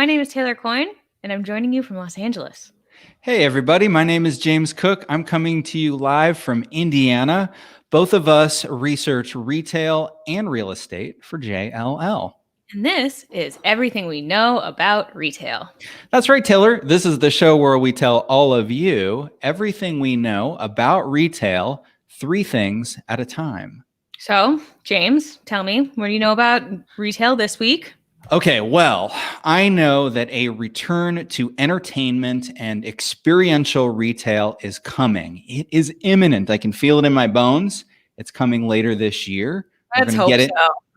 My name is Taylor Coyne, and I'm joining you from Los Angeles. Hey, everybody. My name is James Cook. I'm coming to you live from Indiana. Both of us research retail and real estate for JLL. And this is everything we know about retail. That's right, Taylor. This is the show where we tell all of you everything we know about retail, 3 things at a time. So, James, tell me, what do you know about retail this week? Okay, well, I know that a return to entertainment and experiential retail is coming. It is imminent. I can feel it in my bones. It's coming later this year. Let's hope so.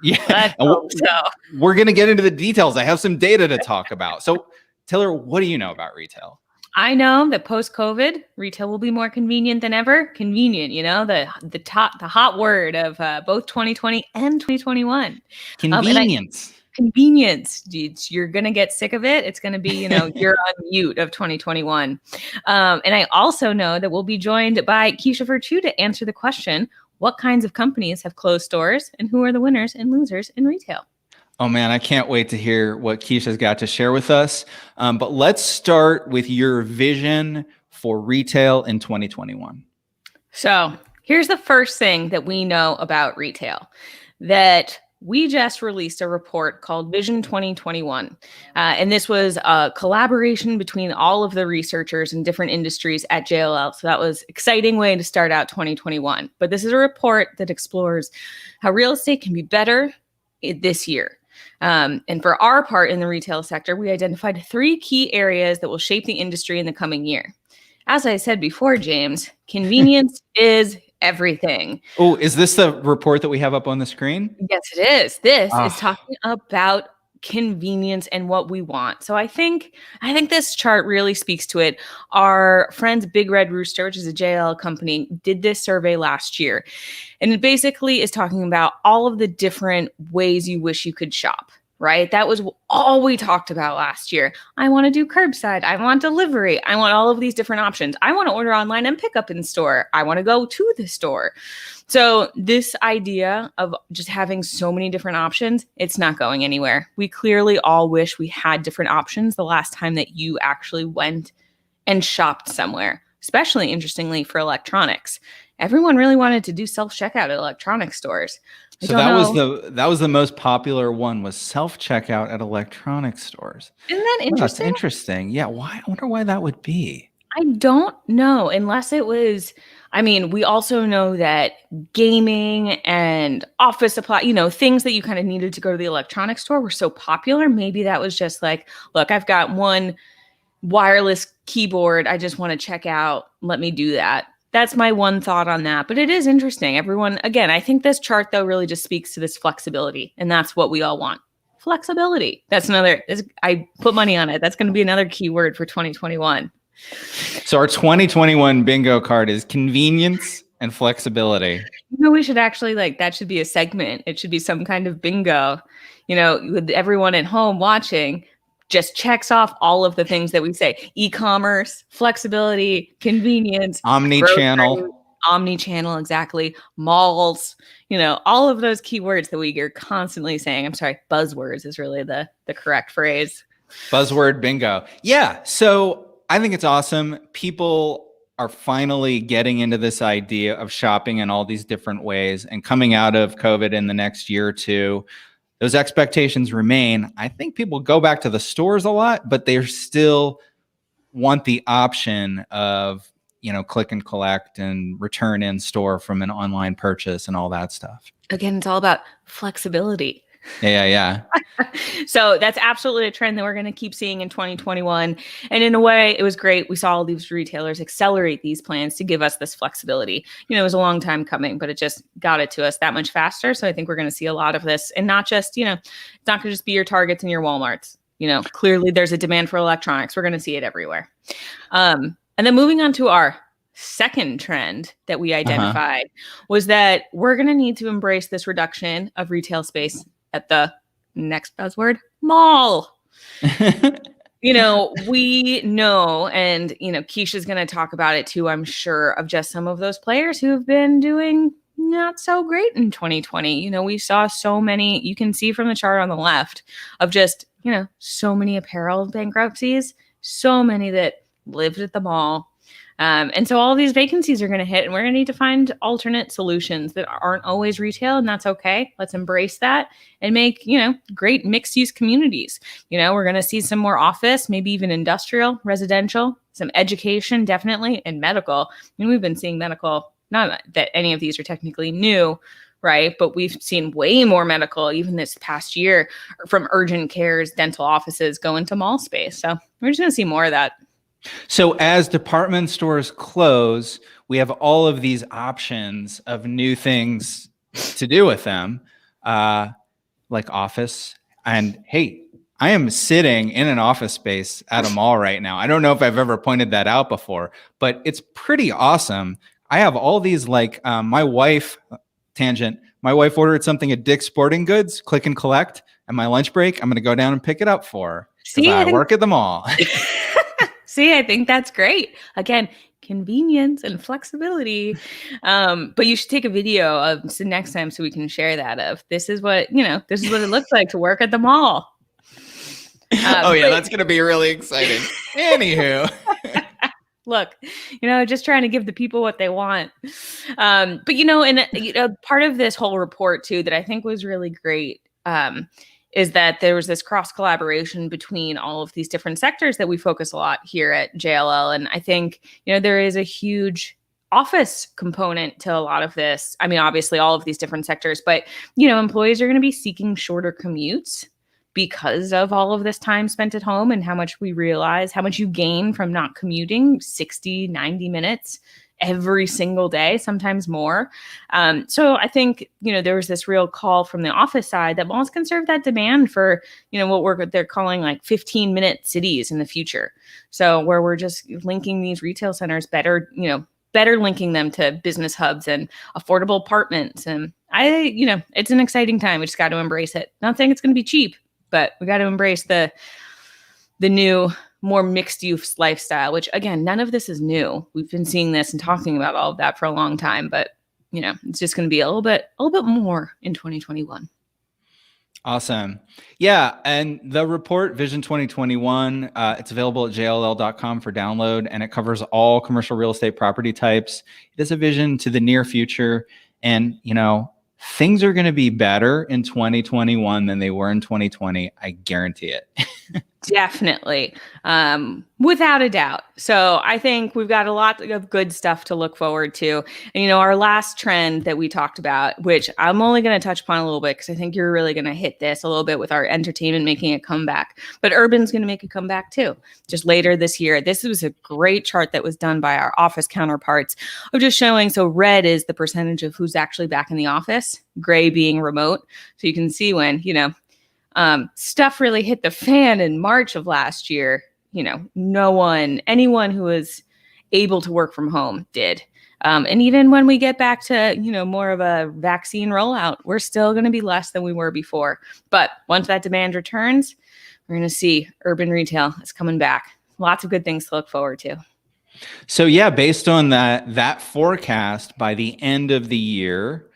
Yeah, Let's hope so. We're going to get into the details. I have some data to talk about. So, Taylor, what do you know about retail? I know that post-COVID, retail will be more convenient than ever. Convenient, the hot word of both 2020 and 2021. Convenience. Convenience. You're going to get sick of it. It's going to be, you're on mute of 2021. And I also know that we'll be joined by Keisha Virtue to answer the question, what kinds of companies have closed stores and who are the winners and losers in retail? Oh, man, I can't wait to hear what Keisha's got to share with us. But let's start with your vision for retail in 2021. So here's the first thing that we know about retail, that we just released a report called Vision 2021. And this was a collaboration between all of the researchers in different industries at JLL. So that was an exciting way to start out 2021. But this is a report that explores how real estate can be better this year. And for our part in the retail sector, we identified 3 key areas that will shape the industry in the coming year. As I said before, James, convenience is everything. Oh, is this the report that we have up on the screen? Yes, it is. This is talking about convenience and what we want. So I think this chart really speaks to it. Our friends Big Red Rooster, which is a JLL company, did this survey last year. And it basically is talking about all of the different ways you wish you could shop. Right? That was all we talked about last year. I want to do curbside. I want delivery. I want all of these different options. I want to order online and pick up in store. I want to go to the store. So this idea of just having so many different options, it's not going anywhere. We clearly all wish we had different options the last time that you actually went and shopped somewhere, especially interestingly for electronics. Everyone really wanted to do self-checkout at electronic stores. So that was the most popular one, was self-checkout at electronic stores. Isn't that interesting? That's interesting. Yeah. Why? I wonder why that would be. I don't know, unless it was, we also know that gaming and office supply, things that you kind of needed to go to the electronics store were so popular. Maybe that was just like, look, I've got one wireless keyboard I just want to check out. Let me do that. That's my one thought on that. But it is interesting. Everyone, again, I think this chart, though, really just speaks to this flexibility. And that's what we all want. Flexibility. I put money on it. That's going to be another key word for 2021. So our 2021 bingo card is convenience and flexibility. We should actually, that should be a segment. It should be some kind of bingo, with everyone at home watching. Just checks off all of the things that we say: e-commerce, flexibility, convenience, omni-channel, exactly, malls, all of those keywords that we are constantly saying. I'm sorry, buzzwords is really the correct phrase. Buzzword bingo. Yeah. So I think it's awesome. People are finally getting into this idea of shopping in all these different ways, and coming out of COVID in the next year or two, those expectations remain. I think people go back to the stores a lot, but they still want the option of, click and collect and return in store from an online purchase and all that stuff. Again, it's all about flexibility. Yeah. So that's absolutely a trend that we're going to keep seeing in 2021. And in a way, it was great. We saw all these retailers accelerate these plans to give us this flexibility. It was a long time coming, but it just got it to us that much faster. So I think we're going to see a lot of this, and not just, it's not going to just be your Targets and your Walmarts. Clearly there's a demand for electronics. We're going to see it everywhere. And then moving on to our second trend that we identified was that we're going to need to embrace this reduction of retail space at the next buzzword, mall. We know, and, Keisha's going to talk about it too, I'm sure, of just some of those players who have been doing not so great in 2020. We saw so many, you can see from the chart on the left of just, so many apparel bankruptcies, so many that lived at the mall. And so all these vacancies are going to hit, and we're going to need to find alternate solutions that aren't always retail, and that's okay. Let's embrace that and make, great mixed use communities. We're going to see some more office, maybe even industrial, residential, some education, definitely, and medical. We've been seeing medical, not that any of these are technically new, right? But we've seen way more medical even this past year from urgent cares, dental offices go into mall space. So we're just going to see more of that. So as department stores close, we have all of these options of new things to do with them, like office. And hey, I am sitting in an office space at a mall right now. I don't know if I've ever pointed that out before, but it's pretty awesome. I have all these, like, my wife ordered something at Dick's Sporting Goods, click and collect. At my lunch break, I'm going to go down and pick it up for her because I work at the mall. See, I think that's great. Again, convenience and flexibility. But you should take a video of so next time so we can share that of this is what it looks like to work at the mall. That's going to be really exciting. Anywho. Look, just trying to give the people what they want. But part of this whole report too, that I think was really great, is that there was this cross collaboration between all of these different sectors that we focus a lot here at JLL. And I think, there is a huge office component to a lot of this. I mean, obviously all of these different sectors, but, employees are going to be seeking shorter commutes because of all of this time spent at home and how much we realize how much you gain from not commuting 60, 90 minutes every single day, sometimes more. So I think, there was this real call from the office side that malls can serve that demand for, what they're calling like 15-minute cities in the future. So where we're just linking these retail centers better linking them to business hubs and affordable apartments. And it's an exciting time. We just got to embrace it. Not saying it's going to be cheap, but we got to embrace the new, more mixed use lifestyle, which again, none of this is new. We've been seeing this and talking about all of that for a long time, but it's just going to be a little bit more in 2021. Awesome. Yeah. And the report Vision 2021, it's available at jll.com for download, and it covers all commercial real estate property types. It is a vision to the near future. And, things are going to be better in 2021 than they were in 2020. I guarantee it. Definitely. Without a doubt. So I think we've got a lot of good stuff to look forward to. And, our last trend that we talked about, which I'm only going to touch upon a little bit because I think you're really going to hit this a little bit with our entertainment making a comeback. But urban's going to make a comeback too, just later this year. This was a great chart that was done by our office counterparts of just showing. So red is the percentage of who's actually back in the office, gray being remote. So you can see when, stuff really hit the fan in March of last year. Anyone who was able to work from home did. And even when we get back to, more of a vaccine rollout, we're still going to be less than we were before. But once that demand returns, we're going to see urban retail is coming back. Lots of good things to look forward to. So yeah, based on that forecast, by the end of the year,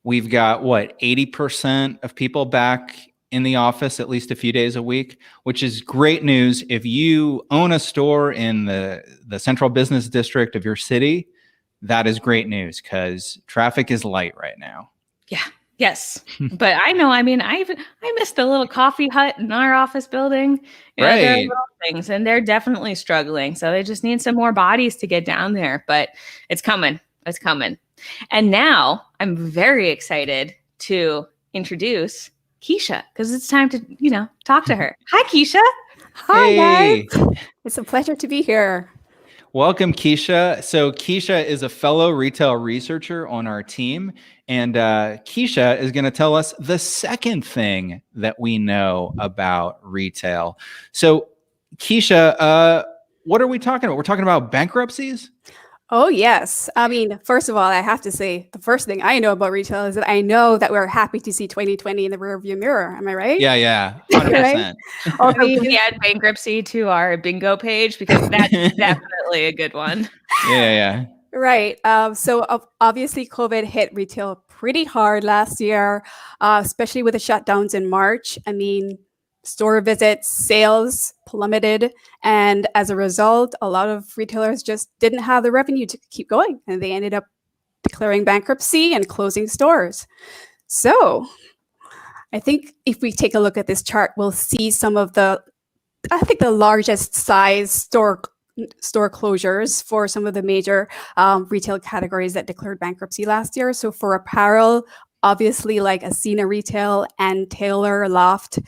we've got 80% of people back in the office at least a few days a week, which is great news. If you own a store in the central business district of your city, that is great news because traffic is light right now. Yeah. Yes. But I missed a little coffee hut in our office building. Right. There are little things, and they're definitely struggling. So they just need some more bodies to get down there, but it's coming. It's coming. And now I'm very excited to introduce Keisha, because it's time to, talk to her. Hi, Keisha. Hi, guys. It's a pleasure to be here. Welcome, Keisha. So Keisha is a fellow retail researcher on our team. And Keisha is going to tell us the second thing that we know about retail. So Keisha, what are we talking about? We're talking about bankruptcies? Oh, yes. I mean, first of all, I have to say the first thing I know about retail is that I know that we're happy to see 2020 in the rearview mirror. Am I right? Yeah. 100%. Also, can we add bankruptcy to our bingo page? Because that's definitely a good one. Yeah. Right. Obviously, COVID hit retail pretty hard last year, especially with the shutdowns in March. I mean, store visits, sales plummeted. And as a result, a lot of retailers just didn't have the revenue to keep going. And they ended up declaring bankruptcy and closing stores. So I think if we take a look at this chart, we'll see some of the largest size store closures for some of the major retail categories that declared bankruptcy last year. So for apparel, obviously like Ascena Retail and Taylor Loft,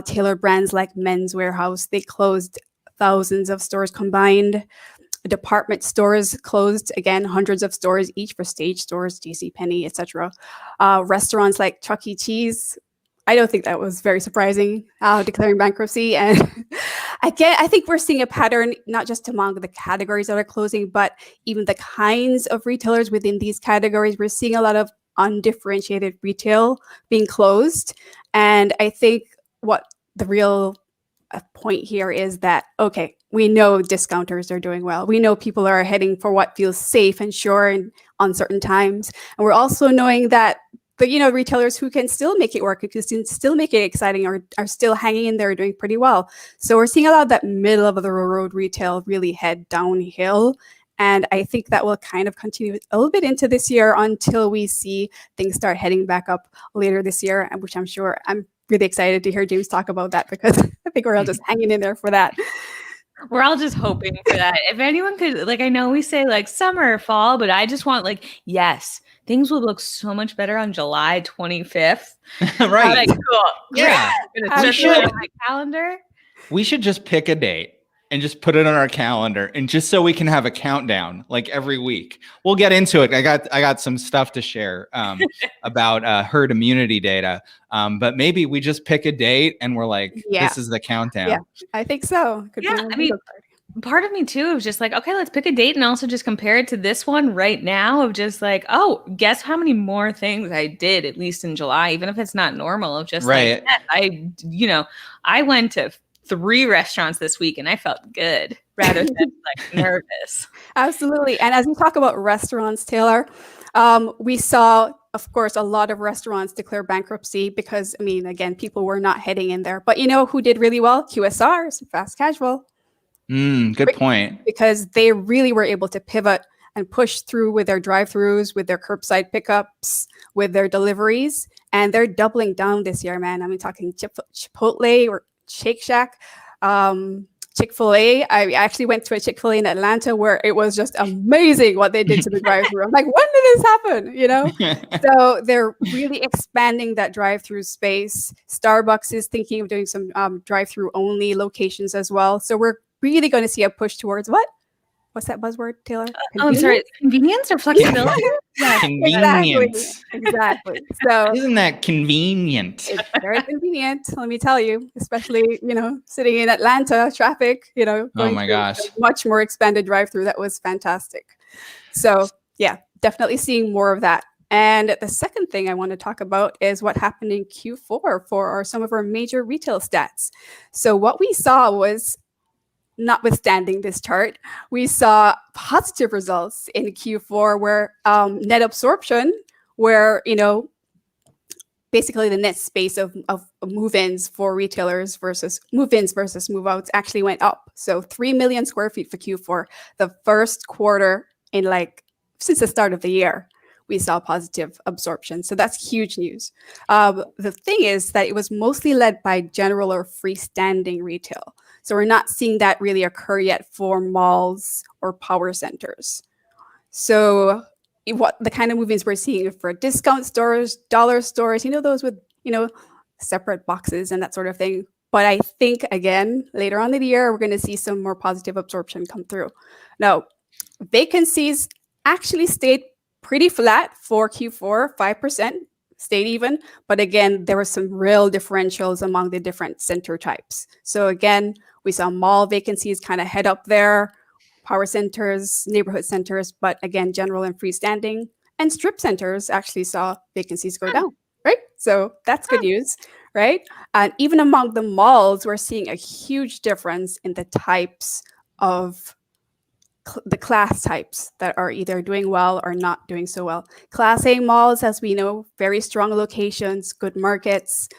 Taylor brands like Men's Warehouse, they closed thousands of stores combined. Department stores closed, again, hundreds of stores each for Stage Stores, JCPenney, etc. Restaurants like Chuck E. Cheese, I don't think that was very surprising, declaring bankruptcy. And again, I think we're seeing a pattern, not just among the categories that are closing, but even the kinds of retailers within these categories. We're seeing a lot of undifferentiated retail being closed. And I think what the real point here is that, okay, we know discounters are doing well. We know people are heading for what feels safe and sure in uncertain times. And we're also knowing that retailers who can still make it work, who can still make it exciting, are still hanging in there, doing pretty well. So we're seeing a lot of that middle of the road retail really head downhill. And I think that will kind of continue a little bit into this year until we see things start heading back up later this year, which I'm really excited to hear James talk about that, because I think we're all just hanging in there for that. We're all just hoping for that. If anyone could, I know we say summer, fall, but I just want yes, things will look so much better on July 25th. Right. Cool. Yeah. We should. On my calendar. We should just pick a date and just put it on our calendar, and just so we can have a countdown every week. We'll get into it. I got some stuff to share about herd immunity data. But maybe we just pick a date and we're this is the countdown. Yeah, I think so. Part of me too was just okay, let's pick a date and also just compare it to this one right now of just oh, guess how many more things I did, at least in July, even if it's not normal, of just right. I went to 3 restaurants this week and I felt good rather than nervous. Absolutely. And as we talk about restaurants, Taylor, we saw, of course, a lot of restaurants declare bankruptcy because, again, people were not heading in there. But who did really well? QSRs, fast casual. Good point. Because they really were able to pivot and push through with their drive-thrus, with their curbside pickups, with their deliveries. And they're doubling down this year, man. Talking Chipotle or Shake Shack, Chick-fil-A. I actually went to a Chick-fil-A in Atlanta where it was just amazing what they did to the drive-thru. I'm like, when did this happen? So they're really expanding that drive-thru space. Starbucks is thinking of doing some drive-thru only locations as well. So we're really going to see a push towards what? What's that buzzword, Taylor? I'm sorry. Convenience or flexibility? Yeah. Convenience. Exactly. So isn't that convenient? It's very convenient, let me tell you, especially, sitting in Atlanta, traffic, oh my gosh. Much more expanded drive-through. That was fantastic. So yeah, definitely seeing more of that. And the second thing I want to talk about is what happened in Q4 for some of our major retail stats. So what we saw was, notwithstanding this chart, we saw positive results in Q4 where net absorption, where, basically the net space of move-ins for retailers versus move-ins versus move-outs actually went up. So 3 million square feet for Q4, the first quarter in since the start of the year, we saw positive absorption. So that's huge news. The thing is that it was mostly led by general or freestanding retail. So we're not seeing that really occur yet for malls or power centers. So what the kind of movements we're seeing for discount stores, dollar stores, those with, separate boxes and that sort of thing. But I think, again, later on in the year, we're going to see some more positive absorption come through. Now, vacancies actually stayed pretty flat for Q4, 5%, stayed even. But again, there were some real differentials among the different center types. So again, we saw mall vacancies kind of head up there, power centers, neighborhood centers, but again, general and freestanding. And strip centers actually saw vacancies go down, right? So that's good news, right? And even among the malls, we're seeing a huge difference in the types of the class types that are either doing well or not doing so well. Class A malls, as we know, very strong locations, good markets,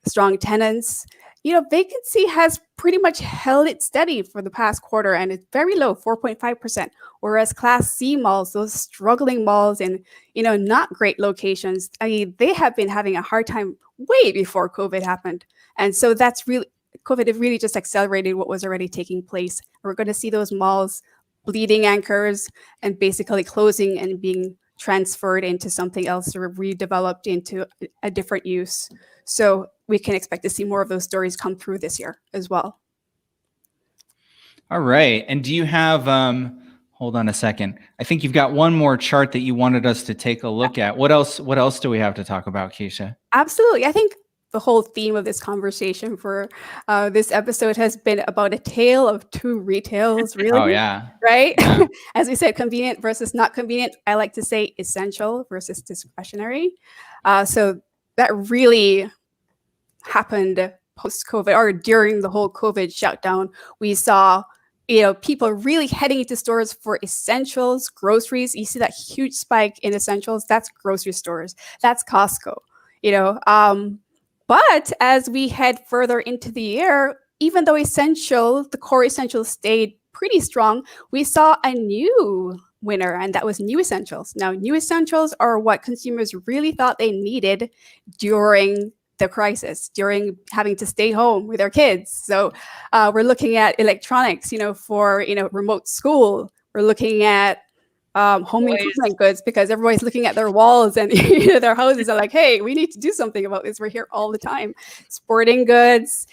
strong tenants. Vacancy has pretty much held it steady for the past quarter, and it's very low, 4.5%. Whereas Class C malls, those struggling malls in, not great locations, I mean, they have been having a hard time way before COVID happened. And so COVID have really just accelerated what was already taking place. We're going to see those malls bleeding anchors and basically closing and being transferred into something else or redeveloped into a different use. So we can expect to see more of those stories come through this year as well. All right. And do you have, hold on a second. I think you've got one more chart that you wanted us to take a look at. What else do we have to talk about, Keisha? Absolutely. I think the whole theme of this conversation for this episode has been about a tale of two retails, really. Oh, yeah. Right? Yeah. As we said, convenient versus not convenient. I like to say essential versus discretionary. So that really happened post-COVID or during the whole COVID shutdown. We saw people really heading into stores for essentials, groceries. You see that huge spike in essentials. That's grocery stores. That's Costco. But as we head further into the year, even though the core essentials stayed pretty strong, we saw a new winner, and that was new essentials. Now, new essentials are what consumers really thought they needed during the crisis, during having to stay home with their kids. So we're looking at electronics, for remote school. We're looking at home improvement goods, because everybody's looking at their walls and their houses are like, hey, we need to do something about this. We're here all the time. Sporting goods,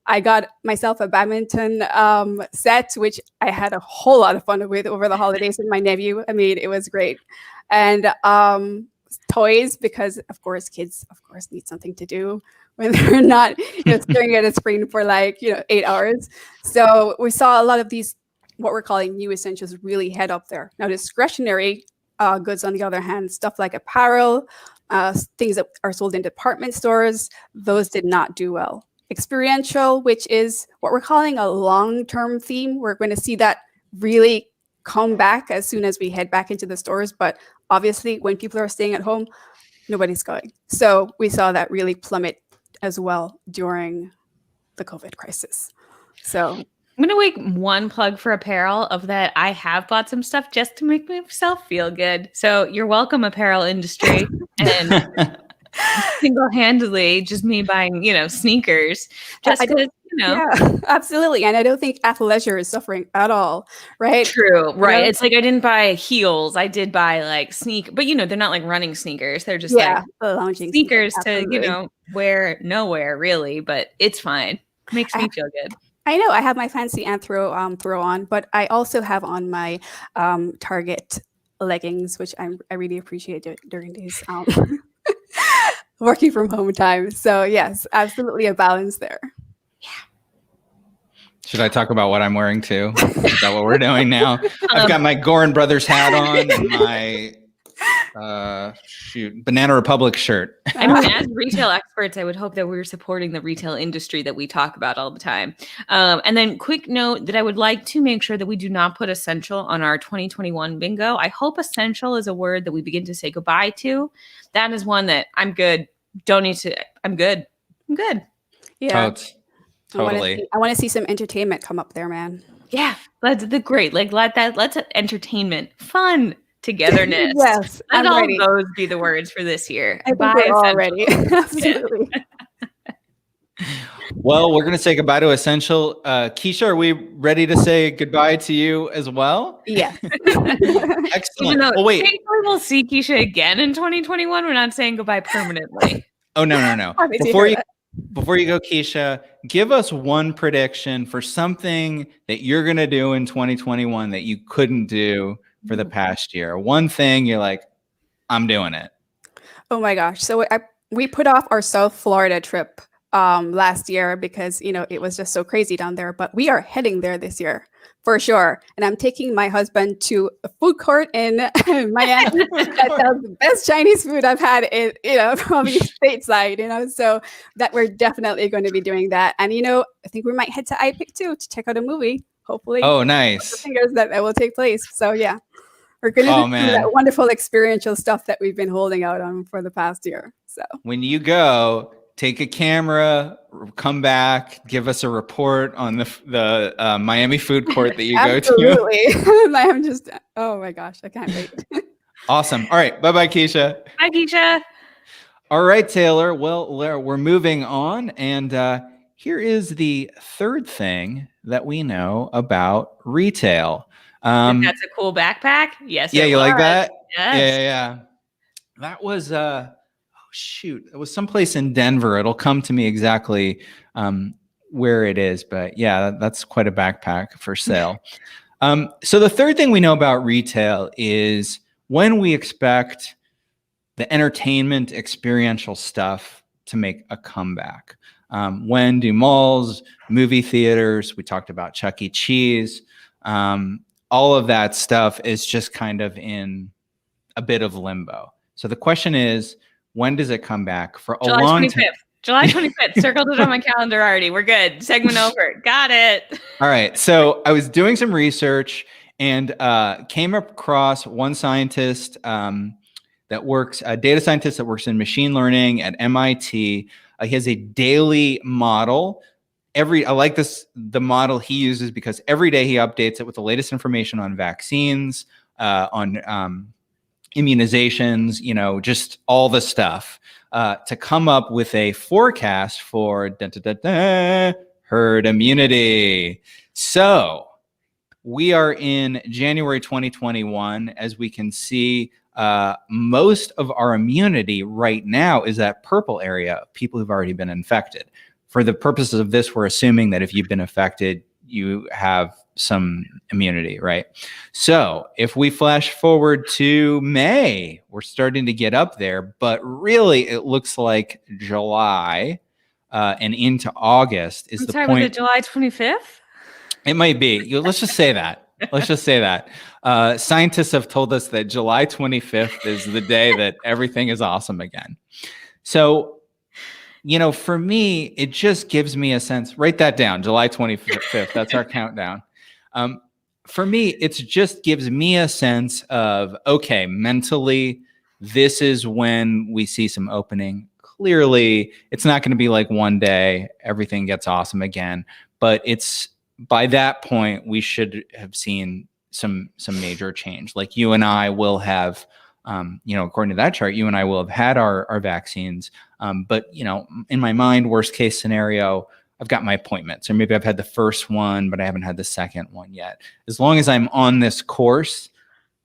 I got myself a badminton set, which I had a whole lot of fun with over the holidays with my nephew. I mean, it was great. And toys, because of course kids need something to do when they're not staring at a screen for 8 hours. So we saw a lot of these what we're calling new essentials really head up there. Now, discretionary goods, on the other hand, stuff like apparel, things that are sold in department stores, those did not do well. Experiential, which is what we're calling a long-term theme, we're going to see that really come back as soon as we head back into the stores. But obviously, when people are staying at home, nobody's going. So we saw that really plummet as well during the COVID crisis. So I'm going to make one plug for apparel of that. I have bought some stuff just to make myself feel good. So you're welcome, apparel industry. And single-handedly, just me buying, sneakers. Just because, Yeah, absolutely. And I don't think athleisure is suffering at all, right? True, right. It's like I didn't buy heels. I did buy sneakers. But, they're not like running sneakers. They're just lounging sneakers to, wear nowhere, really. But it's fine. Makes me feel good. I know I have my fancy Anthro throw on, but I also have on my Target leggings, which I really appreciate during these working from home time. So yes, absolutely a balance there. Yeah. Should I talk about what I'm wearing too? Is that what we're doing now? I've got my Gorin Brothers hat on and my Banana Republic shirt. I mean, as retail experts, I would hope that we're supporting the retail industry that we talk about all the time. And then quick note that I would like to make sure that we do not put essential on our 2021 bingo. I hope essential is a word that we begin to say goodbye to. That is one that I'm good. Don't need to. I'm good. Yeah. Totally. I want to see some entertainment come up there, man. Yeah. That's great. Let's entertainment, fun, togetherness. Yes. Let all those be the words for this year. I think we're all ready. Absolutely. Well, we're going to say goodbye to Essential. Keisha, are we ready to say goodbye to you as well? Yeah. Excellent. Well, wait. Hopefully we'll see Keisha again in 2021. We're not saying goodbye permanently. Oh, no. Before you go, Keisha, give us one prediction for something that you're going to do in 2021 that you couldn't do for the past year. One thing you're like, I'm doing it. Oh my gosh. So we put off our South Florida trip last year because, it was just so crazy down there, but we are heading there this year for sure. And I'm taking my husband to a food court in Miami that sells the best Chinese food I've had in, probably stateside, so that we're definitely going to be doing that. And, I think we might head to IPIC too to check out a movie. hopefully, Oh, cross the nice. fingers that will take place. So yeah, we're going to Oh, do that man. wonderful experiential stuff that we've been holding out on for the past year. So When you go, take a camera, come back, give us a report on the Miami food court that you go to. absolutely, I'm just, oh my gosh, I can't wait. Awesome. All right. Bye-bye, Keisha. Hi, Keisha. All right, Taylor. Well, we're moving on. And here is the third thing that we know about retail. That's a cool backpack. Yes, Yeah, it you was. like that? Yeah, Yes. yeah, yeah. That was oh shoot, it was someplace in Denver. It'll come to me exactly where it is, but yeah, that's quite a backpack for sale. So the third thing we know about retail is when we expect the entertainment experiential stuff to make a comeback. When do malls, movie theaters, we talked about Chuck E. Cheese, all of that stuff is just kind of in a bit of limbo. So the question is, when does it come back? For a July long 25th. time. July 25th. Circled it on my calendar already. We're good. Segment over. Got it. All right. So I was doing some research and came across one scientist that works, a data scientist that works in machine learning at MIT. He has a daily model. I like the model he uses because every day he updates it with the latest information on vaccines, on immunizations, just all the stuff to come up with a forecast for herd immunity. So we are in January 2021. As we can see, most of our immunity right now is that purple area of people who've already been infected. For the purposes of this, we're assuming that if you've been affected, you have some immunity, right? So if we flash forward to May, we're starting to get up there, but really it looks like July and into August is I'm the sorry, point. was it July 25th? It might be. Let's just say that. Let's just say that. Scientists have told us that July 25th is the day that everything is awesome again. So, for me, it just gives me a sense. Write that down, July 25th. That's our countdown. For me, it just gives me a sense of, okay, mentally, this is when we see some opening. Clearly, it's not going to be like one day, everything gets awesome again. But by that point, we should have seen some major change. Like you and I will have, according to that chart, you and I will have had our vaccines. But in my mind, worst case scenario, I've got my appointments, or maybe I've had the first one, but I haven't had the second one yet. As long as I'm on this course,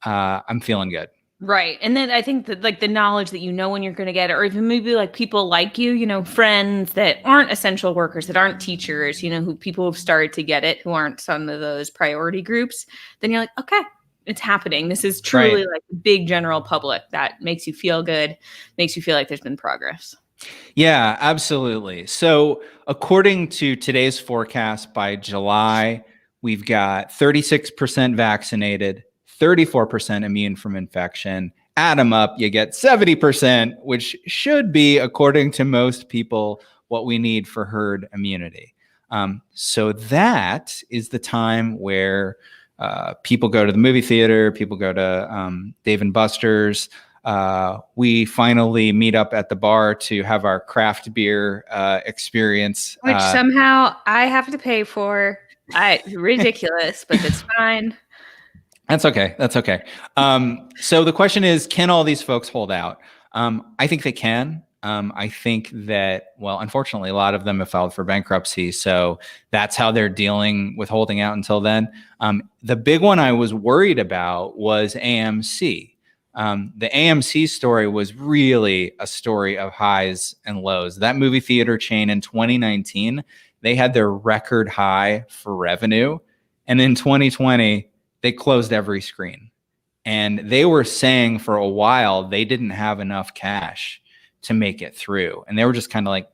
I'm feeling good. Right. And then I think that the knowledge that when you're going to get it, or even maybe people like you, friends that aren't essential workers, that aren't teachers, who people have started to get it, who aren't some of those priority groups, then you're like, okay, it's happening. This is truly Right. the big general public that makes you feel good, makes you feel like there's been progress. Yeah, absolutely. So according to today's forecast, by July, we've got 36% vaccinated, 34% immune from infection. Add them up, you get 70%, which should be, according to most people, what we need for herd immunity. So that is the time where people go to the movie theater, people go to Dave & Buster's. We finally meet up at the bar to have our craft beer experience. Which somehow I have to pay for. Ridiculous, but it's fine. That's okay. That's okay. So the question is, can all these folks hold out? I think they can. I think that, well, unfortunately, a lot of them have filed for bankruptcy. So that's how they're dealing with holding out until then. The big one I was worried about was AMC. The AMC story was really a story of highs and lows. That movie theater chain in 2019, they had their record high for revenue. And in 2020, they closed every screen. And they were saying for a while they didn't have enough cash to make it through. And they were just kind of like,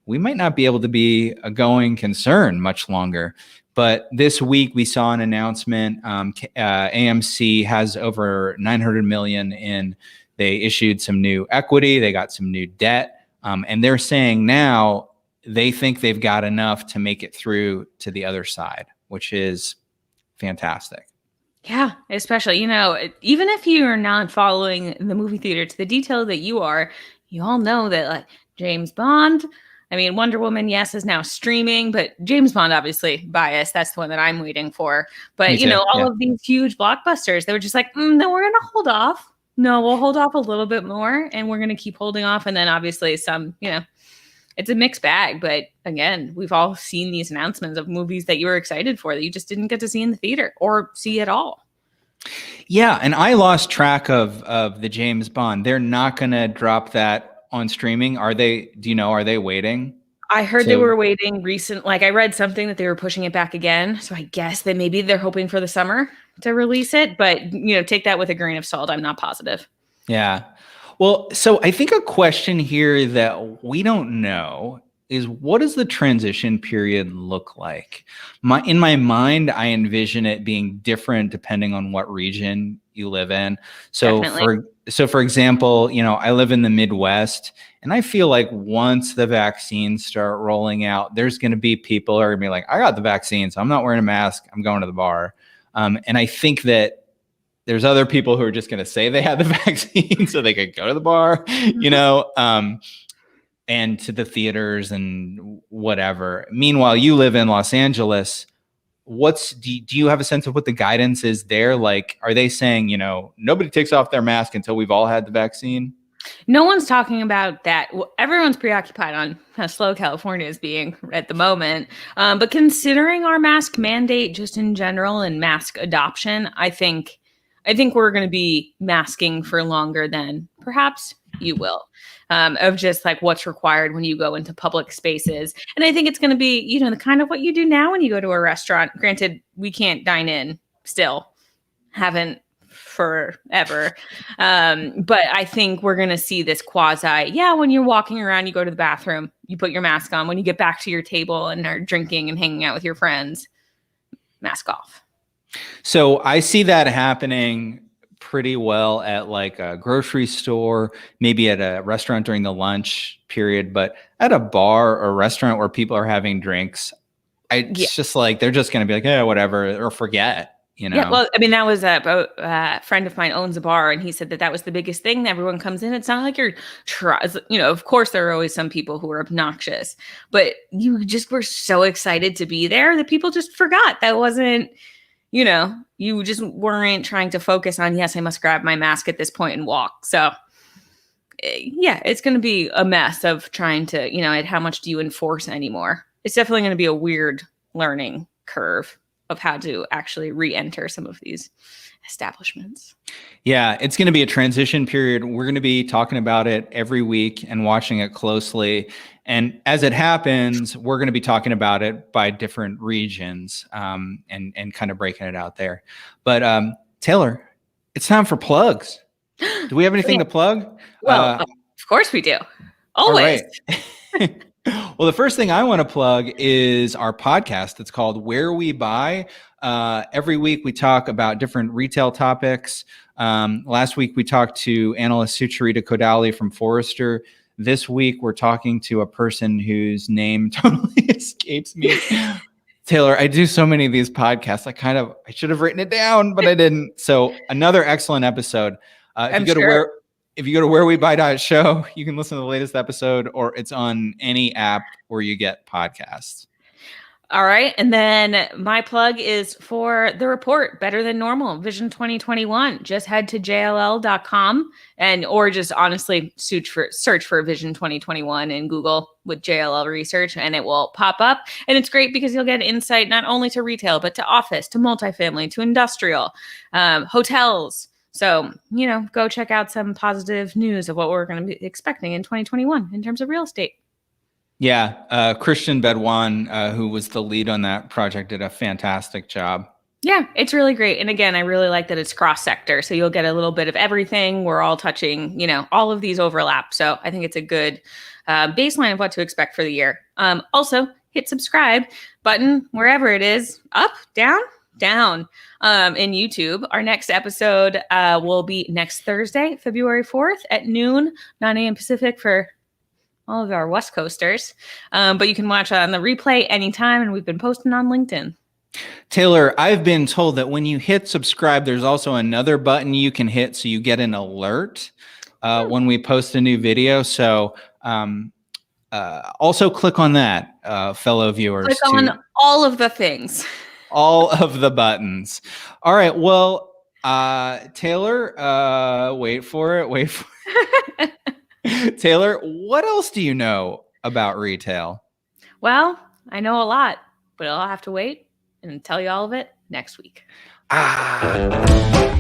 we might not be able to be a going concern much longer. But this week we saw an announcement. AMC has over $900 million in. They issued some new equity. They got some new debt. And they're saying now they think they've got enough to make it through to the other side, which is fantastic. Yeah, especially, even if you're not following the movie theater to the detail that you are, you all know that like James Bond, I mean, Wonder Woman, yes, is now streaming, but James Bond, obviously biased. That's the one that I'm waiting for. But, Me too. all Yeah. of these huge blockbusters, they were just like, no, we're going to hold off. No, we'll hold off a little bit more and we're going to keep holding off. And then obviously some, it's a mixed bag. But again, we've all seen these announcements of movies that you were excited for that you just didn't get to see in the theater or see at all. Yeah, and I lost track of the James Bond. They're not going to drop that on streaming. Are they? Do you know? Are they waiting? I heard they were waiting I read something that they were pushing it back again. So I guess that maybe they're hoping for the summer to release it. But, take that with a grain of salt. I'm not positive. Yeah. Well, so I think a question here that we don't know is, what does the transition period look like? In my mind, I envision it being different depending on what region you live in. So for example, I live in the Midwest, and I feel like once the vaccines start rolling out, there's going to be people who are going to be like, I got the vaccine, so I'm not wearing a mask. I'm going to the bar. And I think that there's other people who are just going to say they had the vaccine so they could go to the bar, and to the theaters and whatever. Meanwhile, you live in Los Angeles. Do you have a sense of what the guidance is there? Like, are they saying, nobody takes off their mask until we've all had the vaccine? No one's talking about that. Everyone's preoccupied on how slow California is being at the moment. But considering our mask mandate just in general and mask adoption, I think we're going to be masking for longer than perhaps you will, of just like what's required when you go into public spaces. And I think it's going to be, the kind of what you do now when you go to a restaurant. Granted, we can't dine in still, haven't forever. But I think we're going to see this when you're walking around, you go to the bathroom, you put your mask on. When you get back to your table and are drinking and hanging out with your friends, mask off. So I see that happening pretty well at like a grocery store, maybe at a restaurant during the lunch period, but at a bar or restaurant where people are having drinks, it's just like, they're just going to be like, yeah, whatever, or forget. Yeah, well, I mean, that was a friend of mine owns a bar, and he said that was the biggest thing. Everyone comes in. It's not like of course, there are always some people who are obnoxious, but you just were so excited to be there that people just forgot. That wasn't, you just weren't trying to focus on, yes, I must grab my mask at this point and walk. So, yeah, it's going to be a mess of trying to, how much do you enforce anymore? It's definitely going to be a weird learning curve of how to actually re-enter some of these establishments. Yeah, it's going to be a transition period. We're going to be talking about it every week and watching it closely. And as it happens, we're going to be talking about it by different regions, and kind of breaking it out there. But Taylor, it's time for plugs. Do we have anything to plug? Well, of course we do. Always. All right. Well, the first thing I want to plug is our podcast. It's called Where We Buy. Every week we talk about different retail topics. Last week we talked to analyst Sucharita Kodali from Forrester. This week we're talking to a person whose name totally escapes me. Taylor, I do so many of these podcasts. I should have written it down, but I didn't. So another excellent episode. If you go to wherewebuy.show, you can listen to the latest episode, or it's on any app where you get podcasts. All right. And then my plug is for the report, Better Than Normal, Vision 2021. Just head to jll.com or just honestly search for Vision 2021 in Google with JLL Research, and it will pop up. And it's great because you'll get insight not only to retail, but to office, to multifamily, to industrial, hotels. So, go check out some positive news of what we're going to be expecting in 2021 in terms of real estate. Yeah. Christian Bedouin, who was the lead on that project, did a fantastic job. Yeah, it's really great. And again, I really like that it's cross-sector. So you'll get a little bit of everything. We're all touching, all of these overlap. So I think it's a good baseline of what to expect for the year. Also, hit subscribe button wherever it is, up, down in YouTube. Our next episode will be next Thursday, February 4th at noon, 9 a.m. Pacific for all of our West Coasters. But you can watch on the replay anytime, and we've been posting on LinkedIn. Taylor, I've been told that when you hit subscribe, there's also another button you can hit so you get an alert when we post a new video. So also click on that, fellow viewers. Click on all of the things. All of the buttons. All right. Well, Taylor, wait for it. Taylor, what else do you know about retail? Well, I know a lot, but I'll have to wait and tell you all of it next week. Ah.